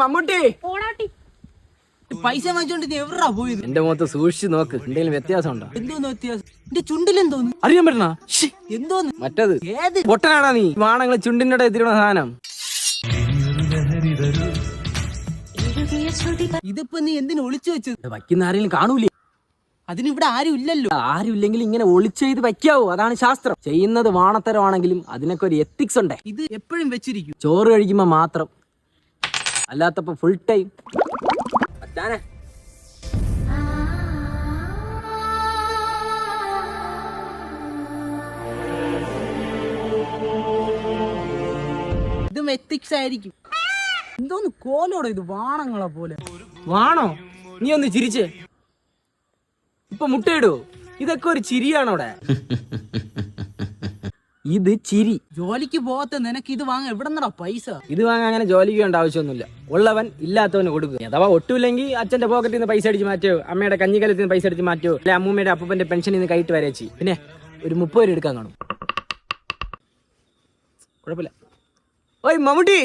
മമ്മൂട്ടി പൈസ വാങ്ങിച്ചോണ്ട് നീ എവിടാ പോയത്? എന്റെ മുഖത്ത് സൂക്ഷിച്ച് നോക്ക്, എന്തെങ്കിലും വ്യത്യാസം ഉണ്ടോ? എന്തോന്ന് വ്യത്യാസം? എന്റെ ചുണ്ടിലെന്തോന്ന് അറിയാൻ പറ്റണ എന്തോന്ന്? മറ്റത് ഏത് പൊട്ടനാടാ നീ? വാണങ്ങള് ചുണ്ടിന്റെ എത്തിരുന്ന സാധനം. ഇതിപ്പോ നീ എന്തിനു ഒളിച്ചു വെച്ചത്? വയ്ക്കുന്ന ആരെങ്കിലും കാണൂലേ? അതിനിവിടെ ആരും ഇല്ലല്ലോ. ആരും ഇല്ലെങ്കിൽ ഇങ്ങനെ ഒളിച്ചു ചെയ്ത് വയ്ക്കാവൂ, അതാണ് ശാസ്ത്രം. ചെയ്യുന്നത് വാണത്തരമാണെങ്കിലും അതിനൊക്കെ ഒരു എത്തിക്സ് ഉണ്ട്. ഇത് എപ്പോഴും വെച്ചിരിക്കും. ചോറ് കഴിക്കുമ്പോ മാത്രം, അല്ലാത്തപ്പോ ഫുൾ ടൈം. ഇതും എത്തിക്സ് ആയിരിക്കും. എന്തോന്ന് കോലോടോ ഇത്, വാണങ്ങളെ പോലെ. വാണോ? നീ ഒന്ന് ചിരിച്ചേ. ഇപ്പൊ മുട്ടയിടോ? ഇതൊക്കെ ഒരു ചിരിയാണോടെ? ഇത് ചിരി. ജോലിക്ക് പോകാത്ത നിനക്ക് ഇത് വാങ്ങാൻ എവിടെ നിന്നാ പൈസ? ഇത് വാങ്ങാൻ അങ്ങനെ ജോലിക്ക് വേണ്ട ആവശ്യമൊന്നുമില്ല. ഉള്ളവൻ ഇല്ലാത്തവന് കൊടുക്കുക. അഥവാ ഒട്ടുമില്ലെങ്കിൽ അച്ഛന്റെ പോക്കറ്റിൽ നിന്ന് പൈസ അടിച്ച് മാറ്റോ, അമ്മയുടെ കഞ്ഞിക്കലത്തിൽ നിന്ന് പൈസ അടിച്ച് മാറ്റോ, അല്ലെ അമ്മൂമ്മയുടെ അപ്പന്റെ പെൻഷനിൽ നിന്ന് കൈയിട്ട് വരേച്ചി. പിന്നെ ഒരു 30 രൂപ എടുക്കാൻ കാണും. കുഴപ്പമില്ല. ഓയ് മമ്മൂട്ടി.